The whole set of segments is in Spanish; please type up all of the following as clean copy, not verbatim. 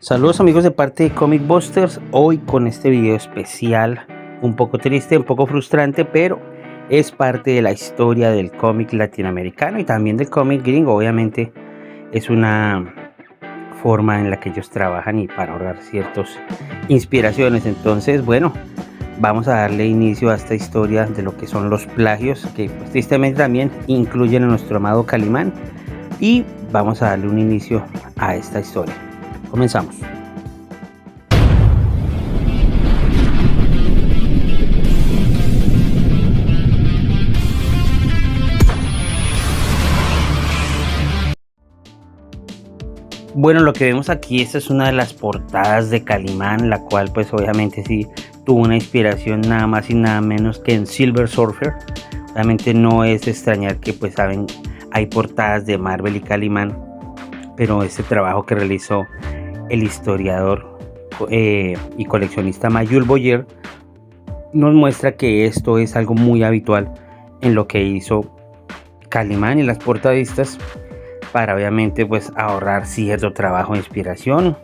Saludos amigos de parte de Comic Busters, hoy con este video especial, un poco triste, un poco frustrante, pero es parte de la historia del cómic latinoamericano y también del cómic gringo. Obviamente es una forma en la que ellos trabajan y para ahorrar ciertas inspiraciones. Entonces, bueno, vamos a darle inicio a esta historia de lo que son los plagios, que pues, tristemente también incluyen a nuestro amado Calimán, y vamos a darle un inicio a esta historia. Comenzamos. Bueno, lo que vemos aquí, esta es una de las portadas de Calimán, la cual pues obviamente sí tuvo una inspiración nada más y nada menos que en Silver Surfer. Obviamente no es de extrañar que pues saben, hay portadas de Marvel y Calimán, pero este trabajo que realizó el historiador y coleccionista Mayul Boyer nos muestra que esto es algo muy habitual en lo que hizo Calimán y las portadistas para obviamente pues ahorrar cierto trabajo de inspiración.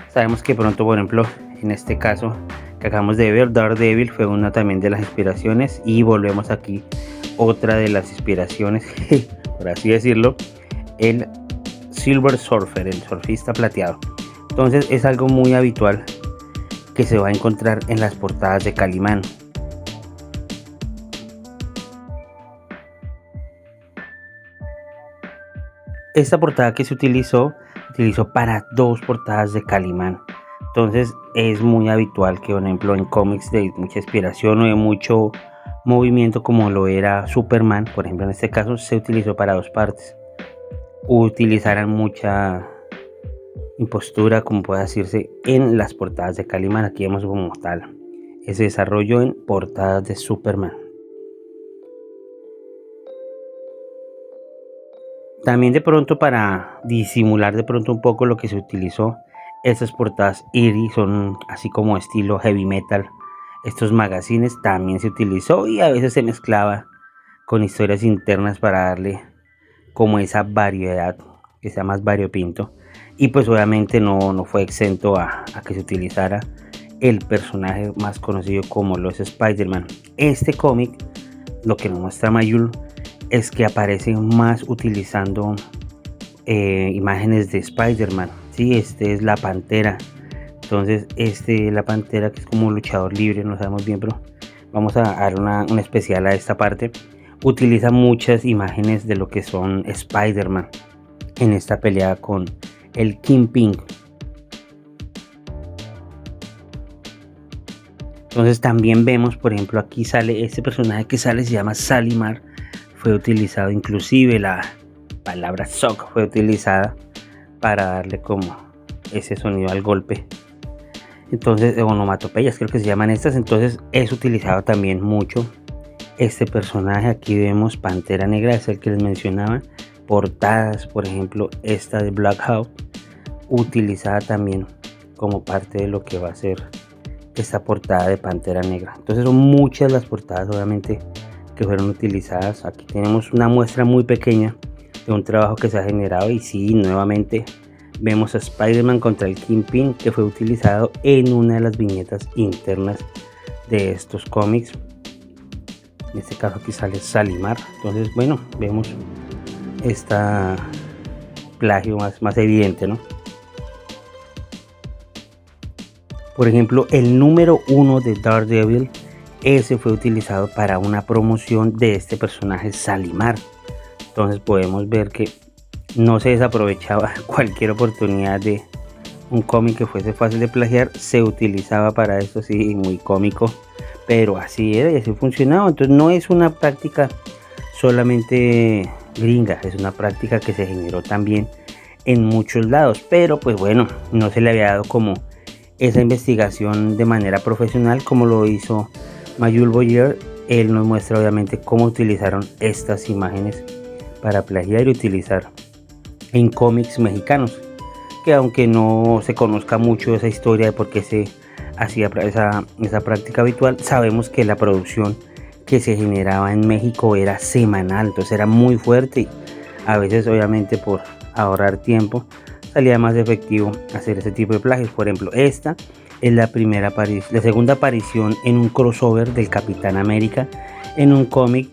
Sabemos que pronto, por ejemplo, en este caso que acabamos de ver, Daredevil fue una también de las inspiraciones, y volvemos aquí otra de las inspiraciones por así decirlo, el Silver Surfer, el surfista plateado. Entonces es algo muy habitual que se va a encontrar en las portadas de Calimán. Esta portada que se utilizó para dos portadas de Calimán. Entonces es muy habitual que, por ejemplo, en cómics de mucha inspiración o de mucho movimiento, como lo era Superman, por ejemplo, en este caso se utilizó para dos partes, utilizaran mucha impostura, como puede decirse, en las portadas de Calimán. Aquí vemos como tal ese desarrollo en portadas de Superman. También de pronto, para disimular de pronto un poco lo que se utilizó, estas portadas eerie son así como estilo heavy metal. Estos magazines también se utilizó y a veces se mezclaba con historias internas para darle como esa variedad, que sea más variopinto. Y pues obviamente no fue exento a que se utilizara el personaje más conocido como lo es Spider-Man. Este cómic, lo que nos muestra Mayul, es que aparece más utilizando imágenes de Spider-Man. Sí, este es la Pantera. Entonces la Pantera, que es como un luchador libre, no sabemos bien, pero vamos a dar un especial a esta parte. Utiliza muchas imágenes de lo que son Spider-Man en esta pelea con el Kingpin. Entonces también vemos, por ejemplo, aquí sale este personaje que sale, se llama Salimar. Fue utilizado, inclusive la palabra shock fue utilizada para darle como ese sonido al golpe. Entonces, onomatopeyas creo que se llaman estas. Entonces es utilizado también mucho este personaje. Aquí vemos Pantera Negra, es el que les mencionaba. Portadas, por ejemplo, esta de Black Hawk, utilizada también como parte de lo que va a ser esta portada de Pantera Negra. Entonces son muchas las portadas obviamente que fueron utilizadas. Aquí tenemos una muestra muy pequeña de un trabajo que se ha generado, y sí, nuevamente vemos a Spider-Man contra el Kingpin, que fue utilizado en una de las viñetas internas de estos cómics. En este caso aquí sale Salimar. Entonces, bueno, vemos esta plagio más evidente, ¿no? Por ejemplo, el número 1 de Daredevil, ese fue utilizado para una promoción de este personaje Salimar. Entonces podemos ver que no se desaprovechaba cualquier oportunidad de un cómic que fuese fácil de plagiar, se utilizaba para eso. Sí, muy cómico, pero así era y así funcionaba. Entonces no es una práctica solamente gringa, es una práctica que se generó también en muchos lados, pero pues bueno, no se le había dado como esa investigación de manera profesional como lo hizo Mayul Boyer. Él nos muestra obviamente cómo utilizaron estas imágenes para plagiar y utilizar en cómics mexicanos, que aunque no se conozca mucho esa historia de por qué se hacía esa práctica habitual, sabemos que la producción que se generaba en México era semanal, entonces era muy fuerte, y a veces obviamente por ahorrar tiempo salía más efectivo hacer ese tipo de plagios. Por ejemplo, esta es la segunda aparición en un crossover del Capitán América en un cómic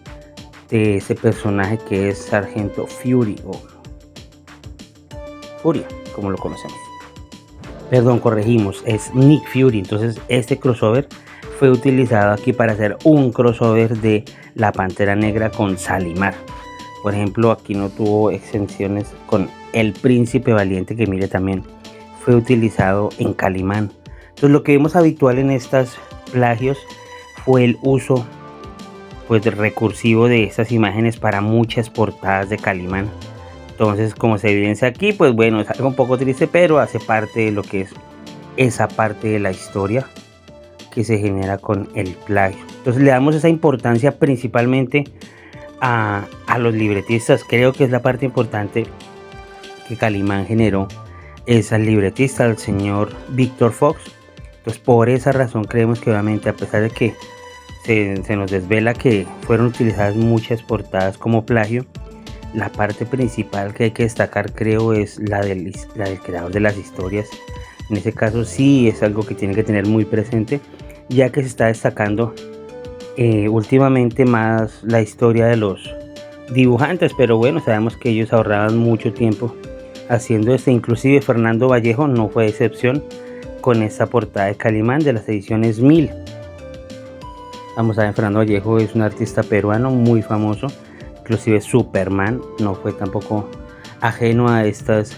de ese personaje que es Sargento Fury o Furia, como lo conocemos. Perdón, corregimos, es Nick Fury. Entonces este crossover fue utilizado aquí para hacer un crossover de la Pantera Negra con Shalimar. Por ejemplo, aquí no tuvo exenciones con el Príncipe Valiente, que mire también fue utilizado en Calimán. Entonces lo que vimos habitual en estos plagios fue el uso pues recursivo de estas imágenes para muchas portadas de Calimán. Entonces, como se evidencia aquí, pues bueno, es algo un poco triste, pero hace parte de lo que es esa parte de la historia que se genera con el plagio. Entonces le damos esa importancia principalmente a los libretistas. Creo que es la parte importante que Calimán generó, es al libretista, al señor Victor Fox. Entonces por esa razón creemos que obviamente, a pesar de que se nos desvela que fueron utilizadas muchas portadas como plagio, la parte principal que hay que destacar, creo, es la del creador de las historias. En ese caso sí es algo que tiene que tener muy presente, ya que se está destacando últimamente más la historia de los dibujantes, pero bueno, sabemos que ellos ahorraban mucho tiempo haciendo esto. Inclusive Fernando Vallejo no fue excepción con esta portada de Calimán de las ediciones 1000. Vamos a ver, Fernando Vallejo es un artista peruano muy famoso. Inclusive Superman no fue tampoco ajeno a estos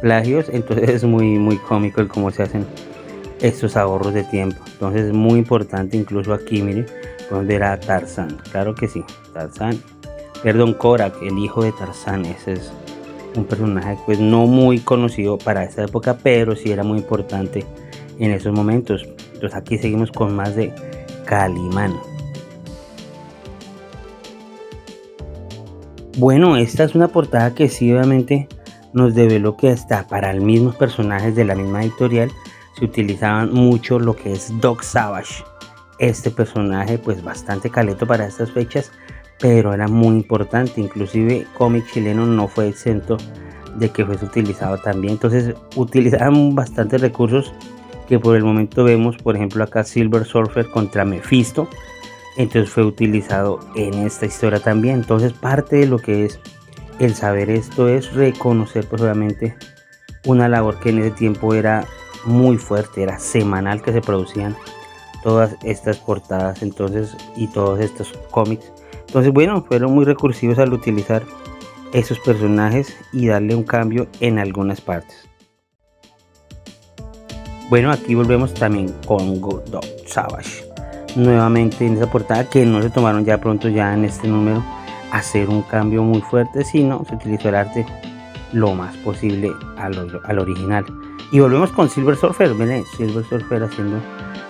plagios. Entonces es muy cómico el cómo se hacen estos ahorros de tiempo. Entonces es muy importante. Incluso aquí, miren, podemos ver a Tarzán. Claro que sí, Tarzán. Perdón, Korak, el hijo de Tarzán. Ese es un personaje pues no muy conocido para esta época, pero sí era muy importante en esos momentos. Entonces aquí seguimos con más de Calimán. Bueno, esta es una portada que sí obviamente nos develó que hasta para los mismos personajes de la misma editorial se utilizaban mucho lo que es Doc Savage. Este personaje pues bastante caleto para estas fechas, pero era muy importante. Inclusive cómic chileno no fue exento de que fuese utilizado también. Entonces utilizaban bastantes recursos que por el momento vemos. Por ejemplo acá Silver Surfer contra Mephisto, entonces fue utilizado en esta historia también. Entonces parte de lo que es el saber esto es reconocer pues obviamente una labor que en ese tiempo era muy fuerte, era semanal que se producían todas estas portadas entonces y todos estos cómics. Entonces bueno, fueron muy recursivos al utilizar esos personajes y darle un cambio en algunas partes. Bueno, aquí volvemos también con Doc Savage nuevamente en esa portada, que no se tomaron ya pronto ya en este número hacer un cambio muy fuerte, sino se utilizó el arte lo más posible al original. Y volvemos con Silver Surfer. ¿Ven? Silver Surfer haciendo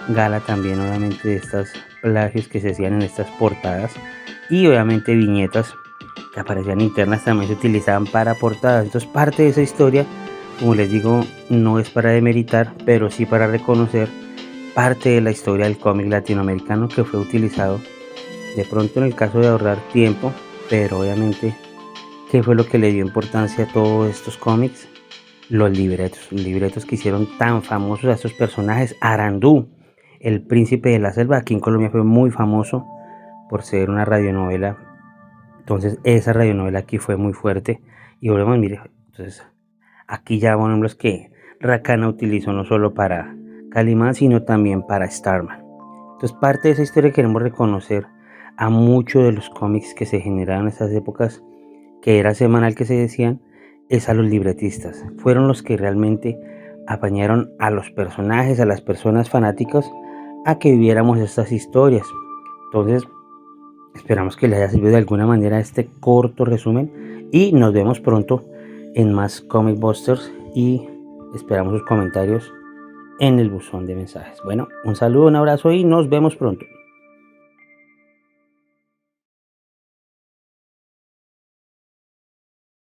gala también obviamente de estas plagios que se hacían en estas portadas, y obviamente viñetas que aparecían internas también se utilizaban para portadas. Entonces parte de esa historia, como les digo, no es para demeritar, pero sí para reconocer parte de la historia del cómic latinoamericano que fue utilizado de pronto en el caso de ahorrar tiempo, pero obviamente ¿qué fue lo que le dio importancia a todos estos cómics? Los libretos que hicieron tan famosos a estos personajes. Arandú, el príncipe de la selva, aquí en Colombia fue muy famoso por ser una radionovela. Entonces esa radionovela aquí fue muy fuerte. Y volvemos, mire, entonces aquí ya ponemos que Rakana utilizó no solo para Calimán, sino también para Starman. Entonces parte de esa historia queremos reconocer a muchos de los cómics que se generaron en estas épocas, que era semanal que se decían, es a los libretistas. Fueron los que realmente apañaron a los personajes, a las personas fanáticas, a que viviéramos estas historias. Entonces esperamos que les haya servido de alguna manera este corto resumen, y nos vemos pronto en más Comic Busters, y esperamos sus comentarios en el buzón de mensajes. Bueno, un saludo, un abrazo y nos vemos pronto.